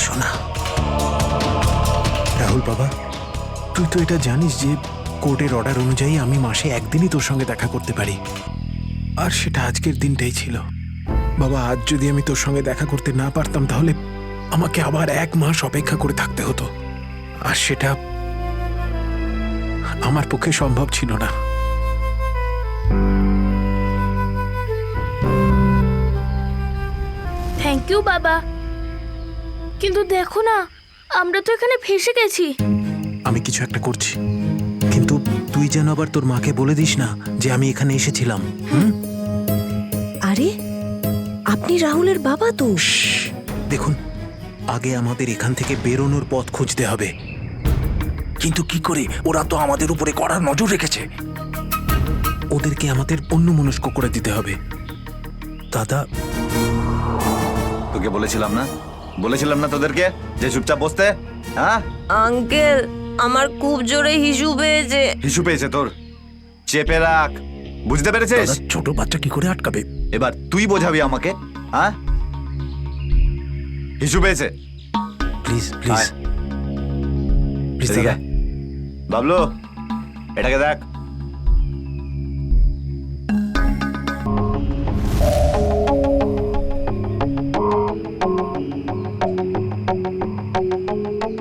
সোনা। রাহুল বাবা, তুই তো এটা জানিস যে কোর্টের অর্ডার অনুযায়ী আমি মাসে একদিনই তোর সঙ্গে দেখা করতে পারি, আর সেটা আজকের দিনটাই ছিল। বাবা, আজ যদি আমি তোর সঙ্গে দেখা করতে না পারতাম তাহলে আমাকে আবার 1 মাস অপেক্ষা করে থাকতে হতো, আর সেটা আমার পক্ষে সম্ভব ছিল না। থ্যাংক ইউ বাবা, কিন্তু দেখো না, আমরা তো এখানে ফেসে গেছি। আমি কিছু একটা করছি, কিন্তু তুই যেন আবার তোর মাকে বলে দিস না যে আমি এখানে এসেছিলাম। আরে আপনি রাহুলের বাবা তো। দেখুন, আগে আমাদের এখান থেকে বেরোনোর পথ খুঁজতে হবে। কিন্তু কি করে? ওরা তো আমাদের উপরে কড়া নজর রেখেছে। ওদেরকে আমাদের অন্যমনস্ক করে দিতে হবে। দাদা, তোকে বলেছিলাম না তোদেরকে যে চুপচাপ বসতে? হ্যাঁ আঙ্কেল, আমার খুব জোরে হিসু পেয়েছে। হিসু পেয়েছে তোর? চেপে রাখ, বুঝতে পেরেছিস? দাদা, ছোট বাচ্চা কি করে আটকাবে? এবার তুই বোঝাবি আমাকে। হ্যাঁ, হিসু পেয়েছে। প্লিজ প্লিজ আয়। প্লিজ এদিকে দাদা। আয়। বাবলু, এটাকে দেখ।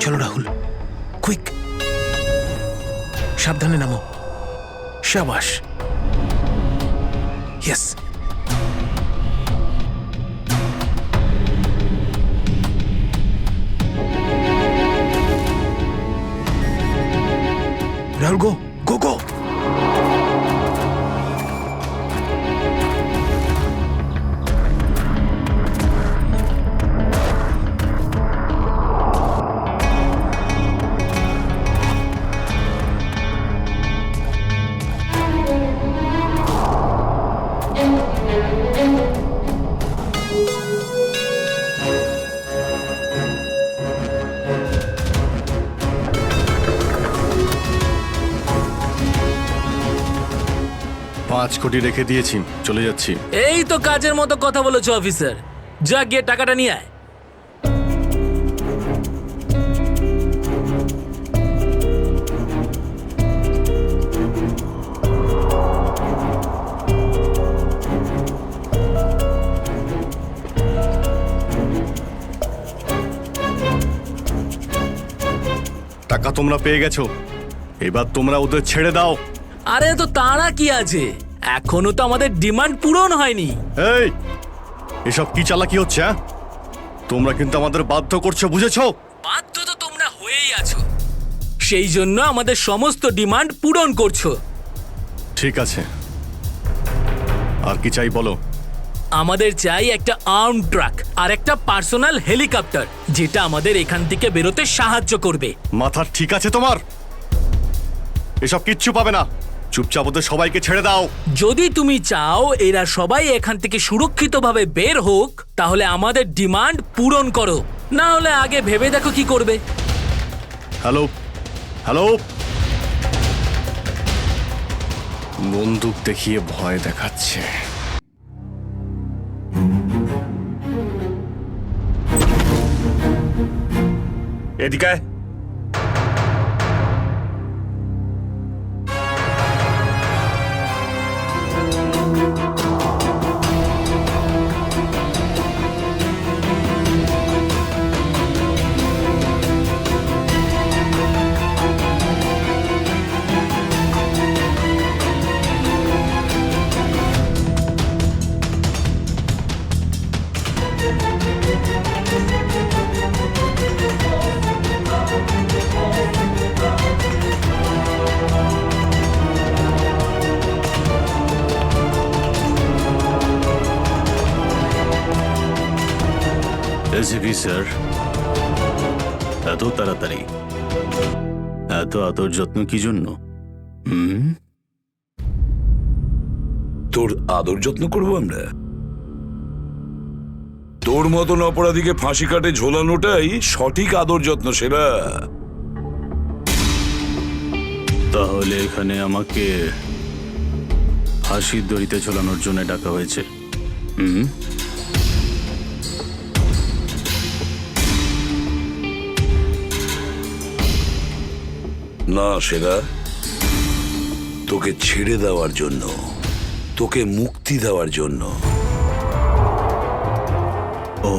চলো রাহুল, কুইক, সাবধানে নামো। শাবাশ, ইয়েস। রাহুল, গো গো গো। পাঁচ কোটি রেখে দিয়েছি, চলে যাচ্ছি। এই তো কাজের মতো কথা বলেছো অফিসার, যা গিয়ে টাকাটা নিয়ে আয়। টাকা তোমরা পেয়ে গেছো, এবার তোমরা ওদের ছেড়ে দাও। আরে তো তাড়া কি আছে, এখনো তো আমাদের ডিমান্ড পূরণ হয়নি। এই, এসব কি চালাকি হচ্ছে? হ্যাঁ, তোমরা কিন্তু আমাদের বাধ্য করছো, বুঝেছো? বাধ্য তো তোমরা হয়েই আছো, সেই জন্য আমাদের সমস্ত ডিমান্ড পূরণ করছো। ঠিক আছে, আর কি চাই বলো? আমাদের চাই একটা আর্ম ট্রাক আর একটা পার্সোনাল হেলিকপ্টার, যেটা আমাদের এখান থেকে বেরোতে সাহায্য করবে। মাথা ঠিক আছে তোমার? এসব কিচ্ছু পাবে না, চুপচাপ ওদের সবাইকে ছেড়ে দাও। যদি তুমি চাও এরা সবাই এখান থেকে সুরক্ষিতভাবে বের হোক, তাহলে আমাদের ডিমান্ড পূরণ করো, না হলে আগে ভেবে দেখো কি করবে। হ্যালো হ্যালো, বন্দুক দেখিয়ে ভয় দেখাচ্ছে। এদিকে আয়। এসিপি স্যার, এত তাড়াতাড়ি, এত আদর যত্ন কি জন্য? তোর আদর যত্ন করবো আমরা? তোর মতন অপরাধীকে ফাঁসি কাটে ঝোলানোটাই সঠিক আদর যত্ন, সেরা। তাহলে এখানে আমাকে ফাঁসির দড়িতে ঝোলানোর জন্য ডাকা হয়েছে? না সেরা, তোকে ছেড়ে দেওয়ার জন্য, তোকে মুক্তি দেওয়ার জন্য। ও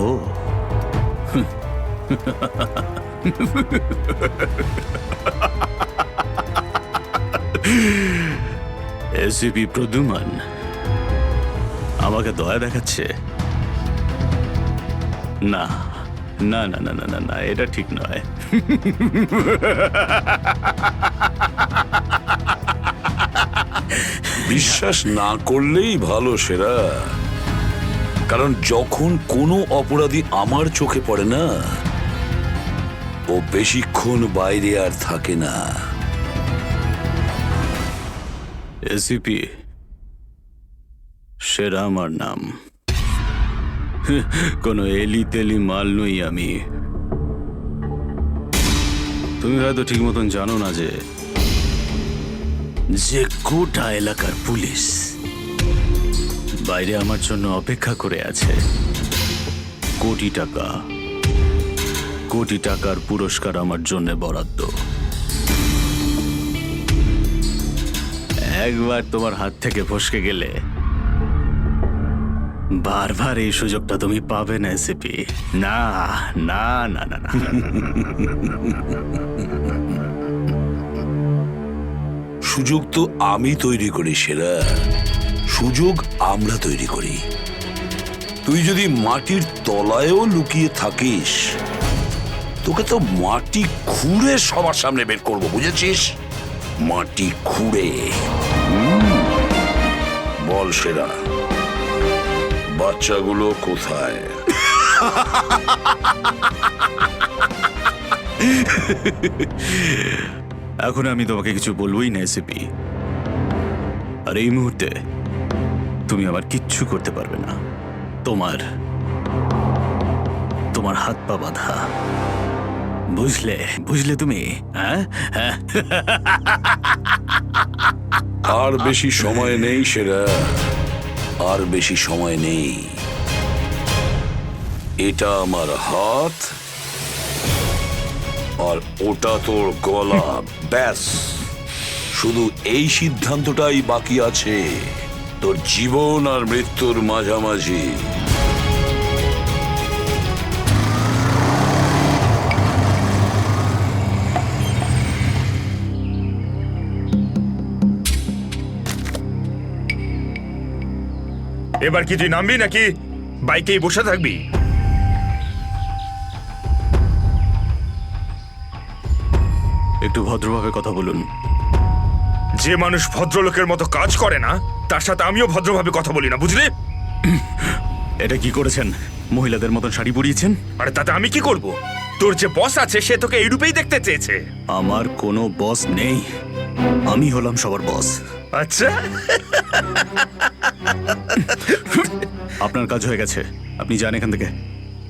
এসিপি প্রদ্যুমান আমাকে দয়া দেখাচ্ছে? না না না না না না না, এটা ঠিক নয়। বিশ্বাস না করলেই ভালো সেরা, কারণ যখন কোনো অপরাধী আমার চোখে পড়ে না, ও বেশিক্ষণ বাইরে আর থাকে না। এসিপি সেরা আমার নাম, কোনো এলি তেলি মাল নই আমি। তুমি হয়তো ঠিক মতন জানো না যে গোটা এলাকার পুলিশ বাইরে আমার জন্য অপেক্ষা করে আছে। কোটি টাকার পুরস্কার আমার জন্য বরাদ্দ। একবার তোমার হাত থেকে ফসকে গেলে বারবার এই সুযোগটা তুমি পাবে না এসিপি। না না না না না। সুযোগ তো আমি তৈরি করি সেরা, সুযোগ আমরা তৈরি করি। তুই যদি মাটির তলায়ও লুকিয়ে থাকিস, তোকে তো মাটি খুঁড়ে সবার সামনে বের করবো, বুঝেছিস? মাটি খুঁড়ে। বল সেরা, বাচ্চাগুলো কোথায়? এখন আমি তোমাকে কিছু বলবোই না এসিপি। আর এই মুহূর্তে তুমি আমার কিচ্ছু করতে পারবে না। তোমার হাত পা বাঁধা, বুঝলে তুমি? হ্যাঁ হ্যাঁ। আর বেশি সময় নেই সেরা, আর বেশি সময় নেই। এটা আমার হাত, আর ওটা তোর গলা। ব্যাস, শুধু এই সিদ্ধান্তটাই বাকি আছে, তোর জীবন আর মৃত্যুর মাঝামাঝি। এবার কি তুই নামবি নাকি বাইকেই বসে থাকবি? একটু ভদ্রভাবে কথা বলুন। যে মানুষ ভদ্রলোকের মতো কাজ করে না, তার সাথে আমিও ভদ্রভাবে কথা বলি না, বুঝলি? এটা কি করেছেন? মহিলাদের মতন শাড়ি পরিয়েছেন? আরে তাতে আমি কি করব? তোর যে বস আছে সে তোকে এই রূপেই দেখতে চেয়েছে। আমার কোনো বস নেই, আমি হলাম সবার বস। আচ্ছা, আপনার কাজ হয়ে গেছে, আপনি যান এখান থেকে।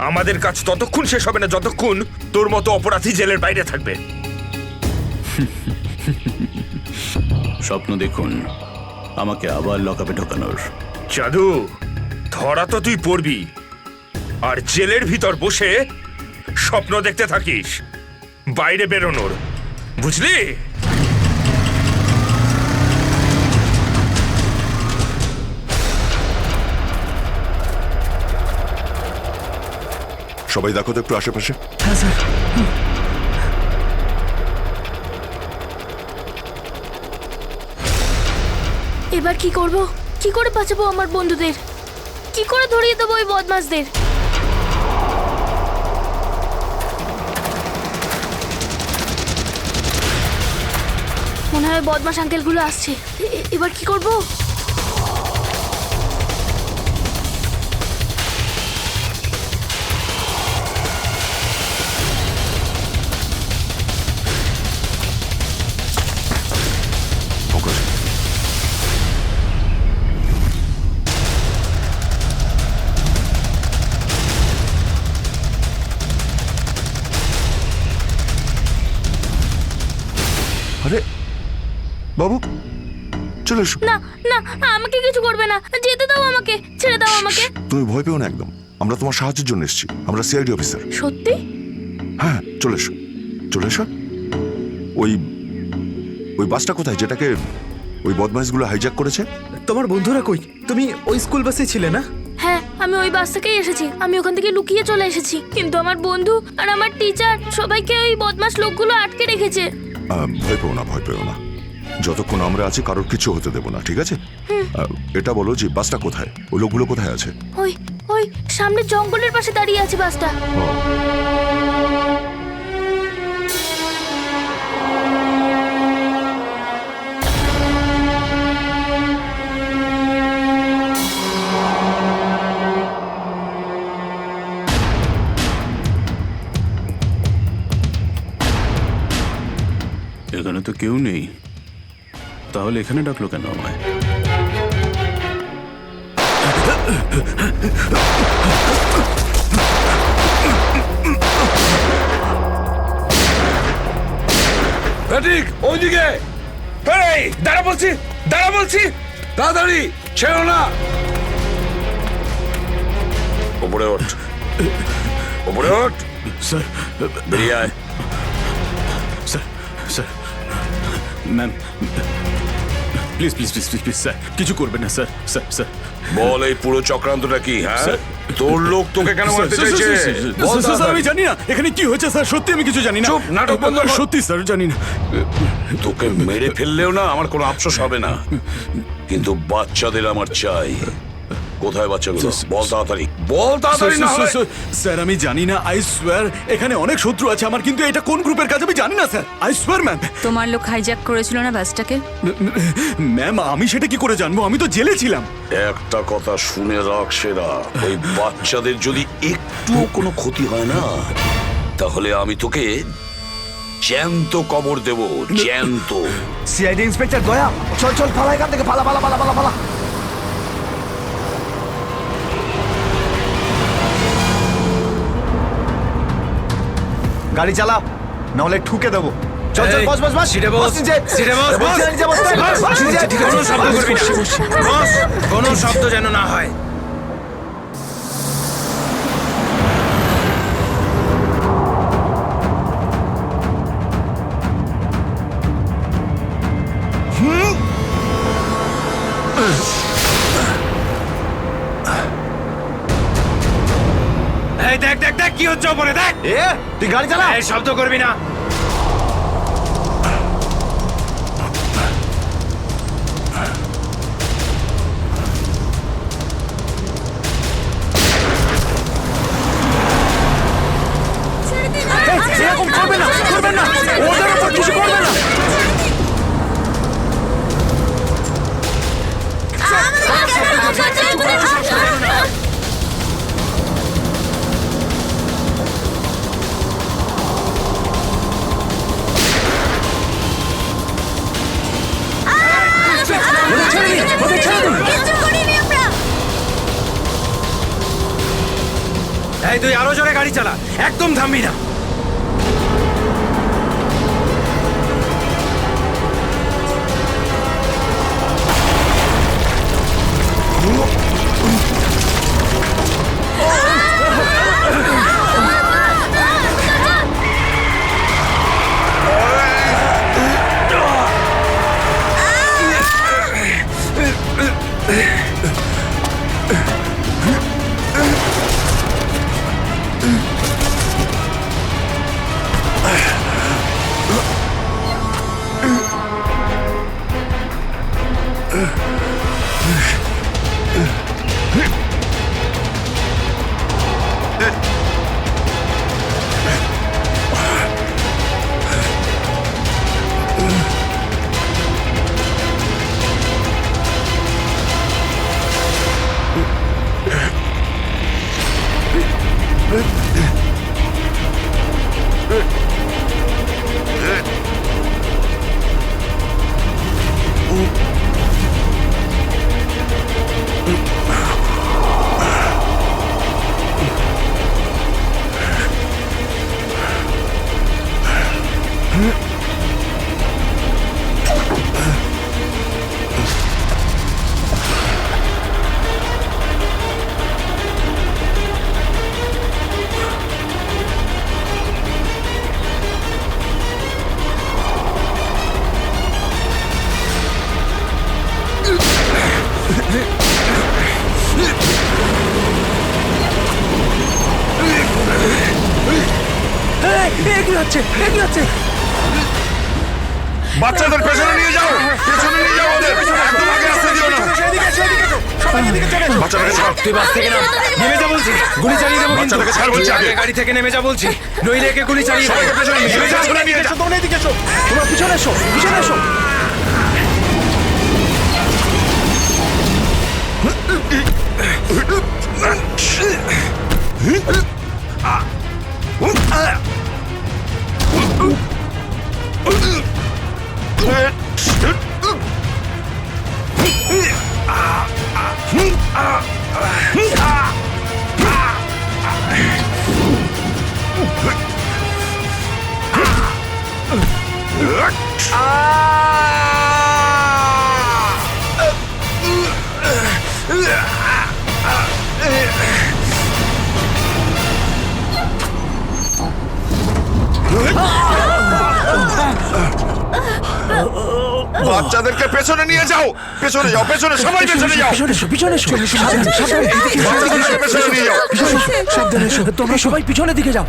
আমাদের কাজ ততক্ষণ শেষ হবে না যতক্ষণ তোর মতো অপরাধী জেলের বাইরে থাকবে। স্বপ্ন দেখুন আমাকে আবার লকআপে ঢোকানোর। জাদু, ধরা তো তুই পড়বি, আর জেলের ভিতর বসে স্বপ্ন দেখতে থাকিস বাইরে বেরোনোর, বুঝলি? সবাই দেখো তো একটু আশেপাশে। এবার কি করব? কি করে বাঁচাবো আমার বন্ধুদের? কি করে ধরিয়ে দেবো ওই বদমাশদের? মনে হয় বদমাশ আঙ্কেলগুলো আসছে। এবার কি করব? আরে বাবু, চলে এসো। না না, আমাকে কিছু করবে না, যেতে দাও আমাকে, ছেড়ে দাও আমাকে। তুমি ভয় পেও না একদম, আমরা তোমার সাহায্যের জন্য এসেছি। আমরা সিআইডি অফিসার। সত্যি? হ্যাঁ, চলে এসো, চলে এসো। ওই ওই বাসটা কোথায় যেটাকে ওই বদমাইশগুলো হাইজ্যাক করেছে? তোমার বন্ধুরা কই? তুমি ওই স্কুল বাসে ছিলে না? হ্যাঁ, আমি ওই বাস থেকেই এসেছি। আমি ওখান থেকে লুকিয়ে চলে এসেছি, কিন্তু আমার বন্ধু আর আমার টিচার সবাইকে ওই বদমাশ লোকগুলো আটকে রেখেছে। ভয় পেও না, ভয় পেও না। যতক্ষণ আমরা আছি কারোর কিছু হতে দেবো না, ঠিক আছে? এটা বলো যে বাসটা কোথায়, ওই লোকগুলো কোথায় আছে? ওই ওই সামনে জঙ্গলের পাশে দাঁড়িয়ে আছে বাসটা। এখানে তো কেউ নেই, তাহলে এখানে ডাকলো কেন আমায়? ঠিক ওইদিকে। এই দাঁড়া বলছি, দাঁড়া বলছি। তাড়াতাড়ি ছেড়ো না। ওপরে ওঠ, ওপরে ওঠ। স্যার, বেরিয়ে আয়। Sir, sir, ma'am, please please please please please sir, কিছু করবেন না স্যার। স্যার, স্যার, বল এই পুরো চক্রান্তটা কি? হ্যাঁ, স্যার। তোর লোক তোকে কেন মারতে চাইছে? বল স্যার, আমি তাড়াতাড়ি। জানি না এখানে কি হয়েছে স্যার, সত্যি আমি কিছু জানি না। চুপ, নাটক বন্ধ কর। সত্যি স্যার জানি না। তোকে মেরে ফেললেও না আমার কোনো আফসোস হবে না, কিন্তু বাচ্চাদের আমার চাই। কোথায় বাচ্চাগুলো? বল তাড়াতাড়ি, বল তাড়াতাড়ি। না হলে স্যার আমি জানি না, আই সোয়ার এখানে অনেক শত্রু আছে আমার, কিন্তু এটা কোন গ্রুপের কাজ আমি জানি না স্যার, আই সোয়ার ম্যাম। তোমার লোক হাইজ্যাক করেছিল না বাসটাকে? ম্যাম আমি সেটা কি করে জানবো, আমি তো জেলে ছিলাম। একটা কথা শুনে রাখ সেরা, ওই বাচ্চাদের যদি একটুও কোনো ক্ষতি হয় না, তাহলে আমি তোকে জ্যান্ত কবর দেব, জ্যান্ত। সিআইডি ইন্সপেক্টর দয়া, চল চল পালা এখান থেকে, পালা পালা পালা পালা পালা। গাড়ি চালা, নাহলে ঠুকে দেবো। চল চল, বস বস বস। সিটে বস, সিটে বস, বস। কোনো শব্দ করবি না বস, কোনো শব্দ যেন না হয়। এই দেখ দেখ দেখ কি হচ্ছে ওপরে, দেখ। তুই গাড়ি চালা। এই শব্দ করবি না। এরকম করবে না, করবেন না, ওদের উপর কিছু করবে না। এই তুই আরো জোরে গাড়ি চালা, একদম থামবি না। বাচ্চাদের পেছনে নিয়ে যাও, পেছনে নিয়ে যাও ওদের, একদম আগে আসতে দিও না। বাচ্চাটাকে ছাড়। তুই বাস থেকে নাম, নেমে যা বলছি, গুলি চালিয়ে দেবো কিন্তু। বাচ্চাটাকে ছাড় বলছি আগে। গাড়ি থেকে নেমে যা বলছি, নইলে একে গুলি চালিয়ে দেবো। সবাইকে পেছনে নিয়ে যাও, পেছনে নিয়ে যাও। তোমরা এদিকে এসো, তোমরা পিছনে এসো, পিছনে এসো। বাচ্চাদেরকে পেছনে নিয়ে যাও, পেছনে যাও, পেছনে, সবাই পেছনে যাও। পিছনে এসো, পিছনে এসো। সাবধানে, সাবধানে, এদিকে এসো, এদিকে এসো। বাচ্চাদেরকে পেছনে নিয়ে যাও। সাবধানে এসো, তোমরা সবাই পিছনের দিকে যাও।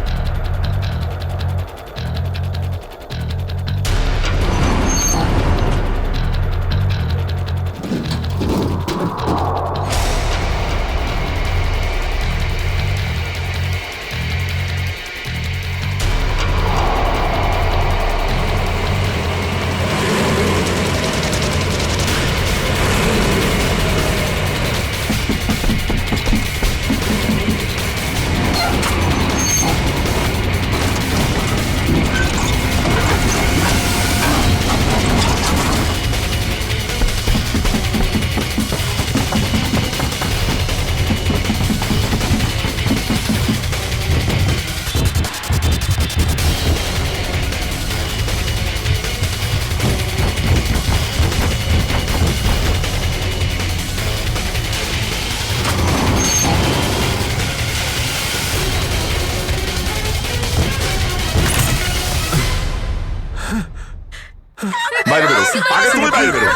বাইরে বেরো, আগে তুমি বাইরে বেরো।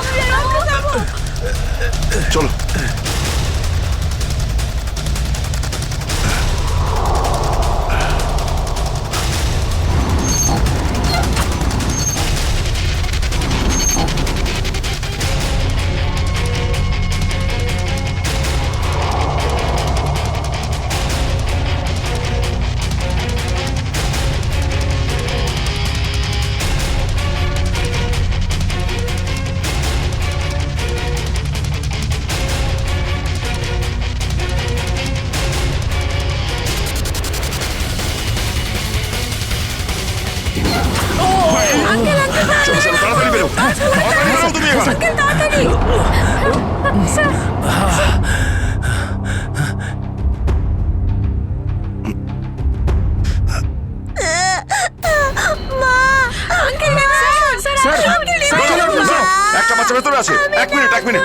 চলো। চলো, চলো, তাড়াতাড়ি বেরো, তাড়াতাড়ি বেরো তুমি এবার। একটা বাচ্চা ভেতরে আছে, 1 মিনিট, 1 মিনিট।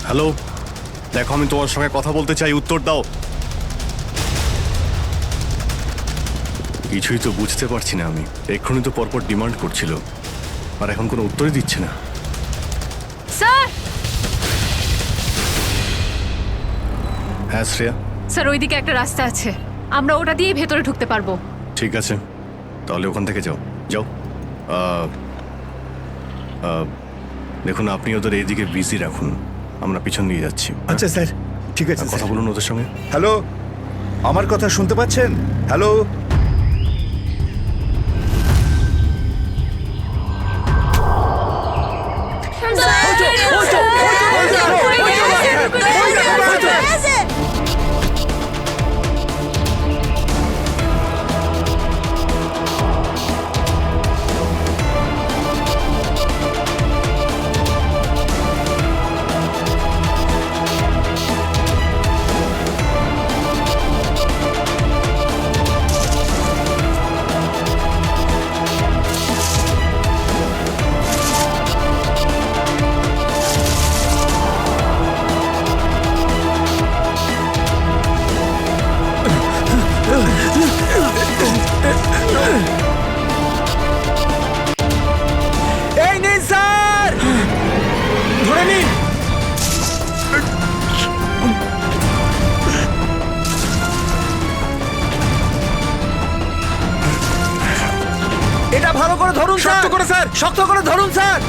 হ্যালো, দেখো আমি তোমার সঙ্গে কথা বলতে চাই, উত্তর দাও। কিছুই তো বুঝতে পারছি না আমি। এক্ষুনি তো পরপর ডিমান্ড করছিল, আর এখন কোনো উত্তরই দিচ্ছে না। স্যার, হ্যাঁ শ্রেয়া, স্যার ওইদিকে একটা রাস্তা আছে, আমরা ওটা দিয়েই ভেতরে ঢুকতে পারবো। ঠিক আছে, তাহলে ওখান থেকে যাও যাও দেখুন আপনি ওদের এইদিকে বিজি রাখুন, আমরা পিছন দিয়ে যাচ্ছি। আচ্ছা স্যার, ঠিক আছে। কথা বলুন ওদের সঙ্গে। হ্যালো, আমার কথা শুনতে পাচ্ছেন? হ্যালো, এই নিন স্যার, ধরে নিন। এটা ভালো করে ধরুন স্যার। শক্ত করে স্যার, শক্ত করে ধরুন স্যার।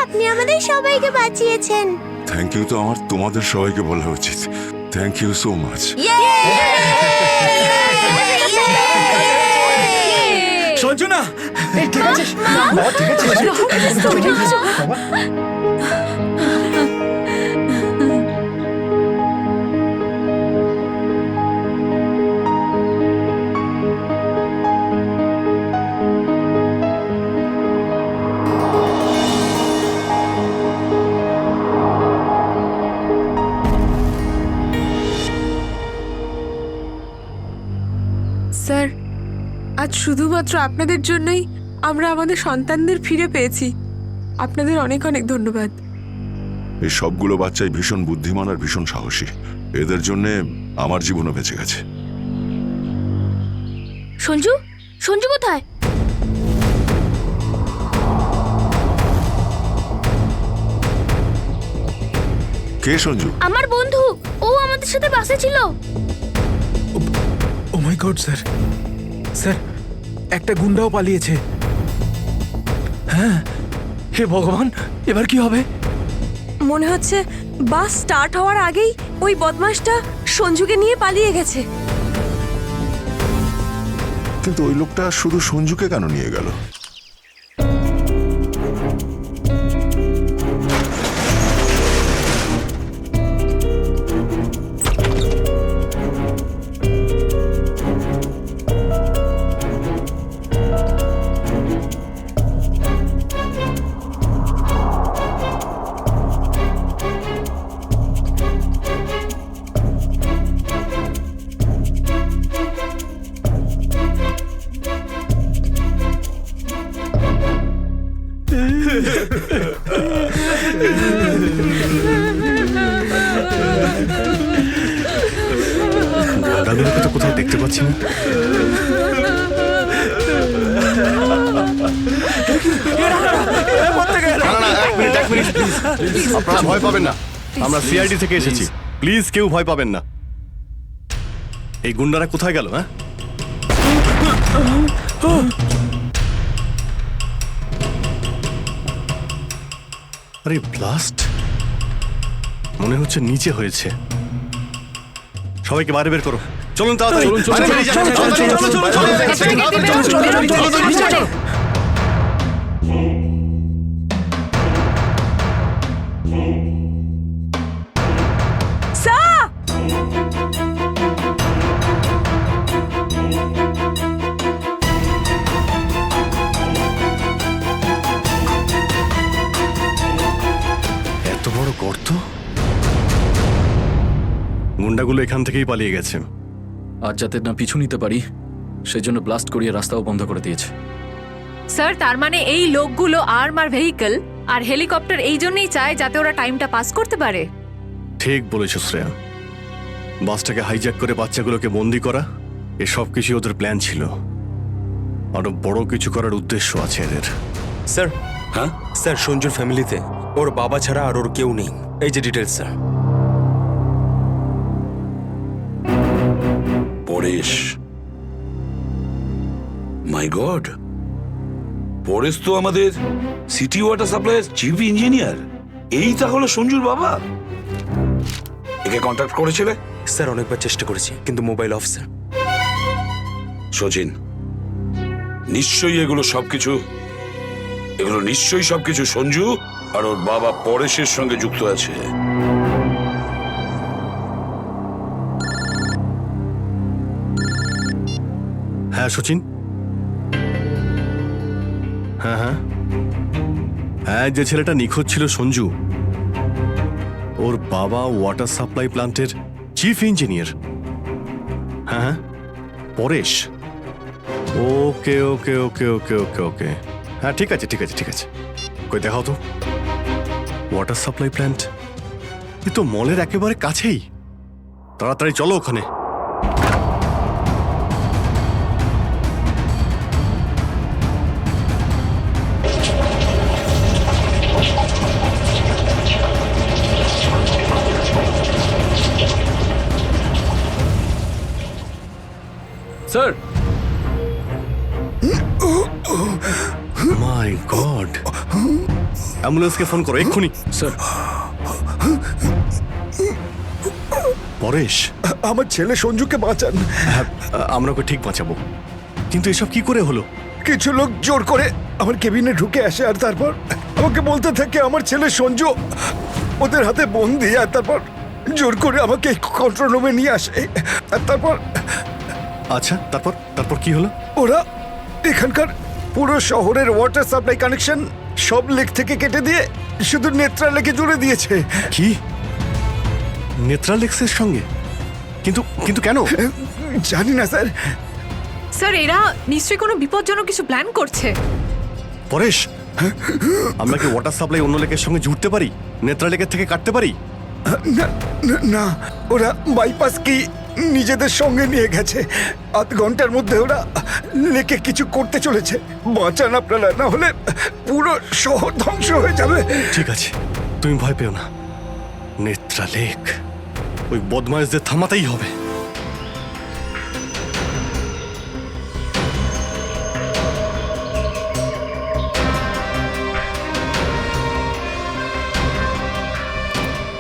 আপনি আমাদের সবাইকে বাঁচিয়েছেন। থ্যাংক ইউ তো আমার তোমাদের সবাইকে বলা উচিত। Thank you so much. Sanjana, ঠিক আছে, ঠিক আছে। স্যার, আজ শুধুমাত্র আপনাদের জন্যই আমরা আমাদের সন্তানদের ফিরে পেয়েছি। আপনাদের অনেক অনেক ধন্যবাদ। এই সবগুলো বাচ্চাই ভীষণ বুদ্ধিমান আর ভীষণ সাহসী। এদের জন্যে আমার জীবনও বেঁচে গেছে। সঞ্জু, সঞ্জু কোথায়? কে সঞ্জু? আমার বন্ধু, ও আমাদের সাথে বাসে ছিল। ও মাই গড স্যার, স্যার একটা গুন্ডাও পালিয়েছে। হ্যাঁ, হে ভগবান, এবার কি হবে? মনে হচ্ছে বাস স্টার্ট হওয়ার আগেই ওই বদমাশটা সঞ্জুকে নিয়ে পালিয়ে গেছে। কিন্তু ওই লোকটা শুধু সঞ্জুকে কেন নিয়ে গেল? দাদুকে তো কোথাও দেখতে পাচ্ছি না। আপনারা ভয় পাবেন না, আমরা সিআইডি থেকে এসেছি, প্লিজ কেউ ভয় পাবেন না। এই গুন্ডারা কোথায় গেল? হ্যাঁ, আরে ব্লাস্ট মনে হচ্ছে নিচে হয়েছে। সবাইকে বাইরে বের করো, চলুন তাড়াতাড়ি। এত বড় গর্ত! গুন্ডাগুলো এখান থেকেই পালিয়ে গেছে। আজ যাতে না পিছু নিতে পারি সেই জন্য ব্লাস্ট করিয়ে রাস্তাও বন্ধ করে দিয়েছে। স্যার, তার মানে এই লোকগুলো আর্মার ভেহিকল আর হেলিকপ্টার এই জন্যই চায় যাতে ওরা টাইমটা পাস করতে পারে। ঠিক বলেছ শ্রেয়া, বাসটাকে হাইজ্যাক করে বাচ্চাগুলোকে বন্দি করা, এসব কিছু ওদের প্ল্যান ছিল। আরো বড় কিছু করার উদ্দেশ্য আছে এদের। স্যার, হ্যাঁ স্যার সঞ্জুর ফ্যামিলিতে ওর বাবা ছাড়া আর ওর কেউ নেই। এই যে ডিটেলস স্যার। পরেশ, মাই গড, পরেশ তো আমাদের সিটি ওয়াটার সাপ্লাইয়ের চিফ ইঞ্জিনিয়ার। এই তাহলে সঞ্জুর বাবা। একে কন্ট্যাক্ট করেছিলে? স্যার অনেকবার চেষ্টা করেছি কিন্তু মোবাইল অফ স্যার। সচিন, নিশ্চয়ই এগুলো সবকিছু সঞ্জু আর ওর বাবা পরেশের সঙ্গে যুক্ত আছে। হ্যাঁ সচিন, হ্যাঁ হ্যাঁ হ্যাঁ, যে ছেলেটা নিখোঁজ ছিল সঞ্জু, ওর বাবা ওয়াটার সাপ্লাই প্ল্যান্টের চিফ ইঞ্জিনিয়ার। হ্যাঁ হ্যাঁ, পরেশ। ওকে ওকে ওকে ওকে ওকে ওকে, হ্যাঁ ঠিক আছে ঠিক আছে ঠিক আছে। কই দেখাও তো ওয়াটার সাপ্লাই প্ল্যান্ট। এ তো মলের একেবারে কাছেই। তাড়াতাড়ি চলো ওখানে। স্যার, মাই গড, অ্যাম্বুলেন্সকে ফোন করো এক্ষুনি। স্যার, পরেশ, আমার ছেলে সঞ্জুকে বাঁচান। হ্যাঁ, আমরা ওকে ঠিক বাঁচাবো, কিন্তু এসব কি করে হলো? কিছু লোক জোর করে আমার কেবিনে ঢুকে আসে আর তারপর আমাকে বলতে থাকে আমার ছেলে সঞ্জু ওদের হাতে বন্দি, আর তারপর জোর করে আমাকে কন্ট্রোল রুমে নিয়ে আসে। আর তারপর আচ্ছা, তারপর তারপর কি হলো? ওরা এখানকার পুরো শহরের ওয়াটার সাপ্লাই কানেকশন সব লেক থেকে কেটে দিয়ে শুধু নেত্রা লেকে জুড়ে দিয়েছে। কি, নেত্রালেক্সের সঙ্গে? কিন্তু কিন্তু কেন? জানি না স্যার। স্যার, এরা নিশ্চয়ই কোনো বিপজ্জনক কিছু প্ল্যান করছে। পরেশ, আমরা কি ওয়াটার সাপ্লাই অন্য লেকের সঙ্গে জুড়তে পারি, নেত্রা লেকের থেকে কাটতে পারি? না না, ওরা বাইপাস কি নিজেদের সঙ্গে নিয়ে গেছে। আধ ঘন্টার মধ্যে ওরা লেকে কিছু করতে চলেছে। বাঁচান আপনারা, না হলে পুরো শহর ধ্বংস হয়ে যাবে। ঠিক আছে, তুমি ভয় পেও না। নেত্রা লেক, ওই বদমাইশদের থামাতেই হবে।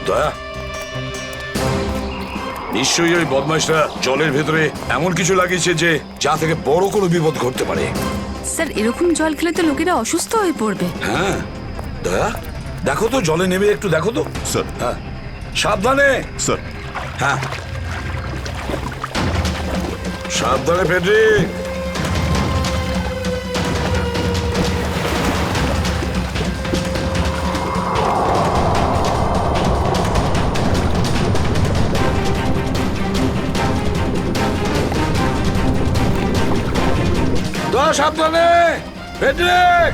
দয়া, নিশ্চয়ই ওই বদমাইশরা জলের ভেতরে এমন কিছু লাগিয়েছে যে যা থেকে বড় কোনো বিপদ ঘটতে পারে। স্যার, এরকম জল খেলে তো লোকেরা অসুস্থ হয়ে পড়বে। হ্যাঁ দয়া, দেখো তো জলে নেমে একটু দেখো তো। স্যার। হ্যাঁ, সাবধানে। স্যার। হ্যাঁ, সাবধানে ফেডরিক। সাবধানে ফেডরিক।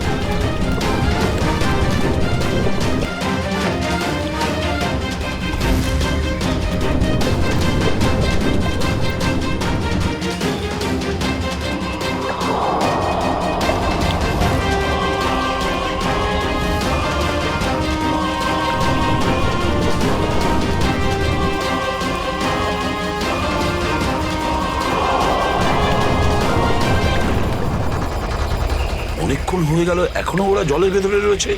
অনেকক্ষণ হয়ে গেল, এখনো ওরা জলের ভেতরে রয়েছে।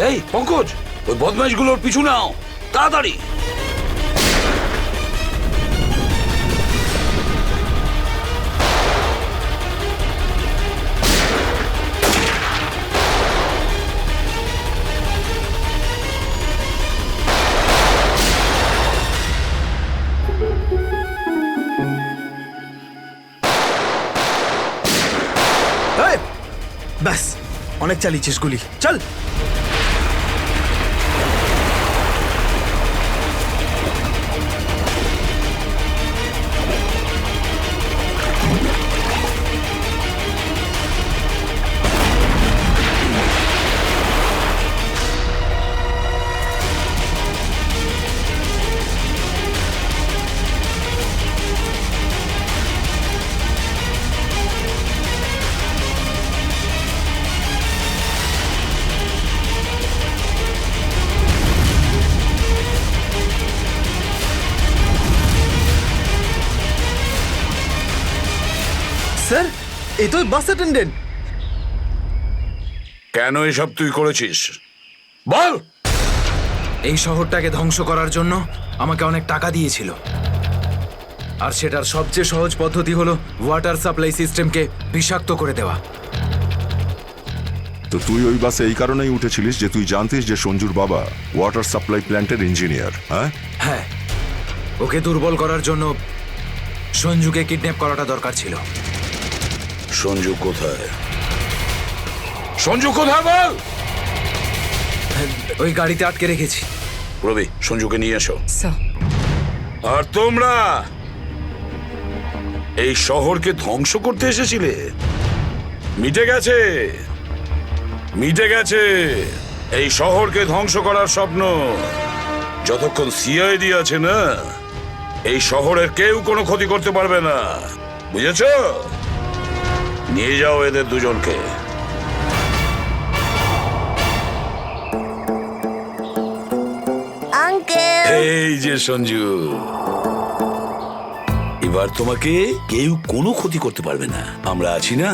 এই পঙ্কজ, ওই বদমাইশগুলোর পিছু নাও তাড়াতাড়ি। ব্যাস, অনেক চালিয়েছিস গুলি, চল। স্যার, এই তো বাস অ্যাটেন্ডেন্ট। কেন এসব তুই করেছিস বল? এই শহরটাকে ধ্বংস করার জন্য আমাকে অনেক টাকা দিয়েছিল, আর সেটার সবচেয়ে সহজ পদ্ধতি হলো ওয়াটার সাপ্লাই সিস্টেমকে বিষাক্ত করে দেওয়া। তো তুই ওই বাসে এই কারণেই উঠেছিলিস যে তুই জানতিস যে সঞ্জুর বাবা ওয়াটার সাপ্লাই প্ল্যান্টের ইঞ্জিনিয়ার? হ্যাঁ হ্যাঁ, ওকে দুর্বল করার জন্য সঞ্জুকে কিডন্যাপ করাটা দরকার ছিল। সঞ্জু কোথায়? সঞ্জু কোথায় বল? ওই গাড়িতে আটকে রেখেছি। রবি, সঞ্জুকে নিয়ে এসো। আর তোমরা এই শহরকে ধ্বংস করতে এসেছিলে? মিটে গেছে, মিটে গেছে এই শহরকে ধ্বংস করার স্বপ্ন। যতক্ষণ সিআইডি আছে না, এই শহরের কেউ কোনো ক্ষতি করতে পারবে না, বুঝেছ? নিয়ে যাও এদের দুজনকে। আঙ্কেল, এই যে সঞ্জু, এবার তোমাকে কেউ কোনো ক্ষতি করতে পারবে না, আমরা আছি না?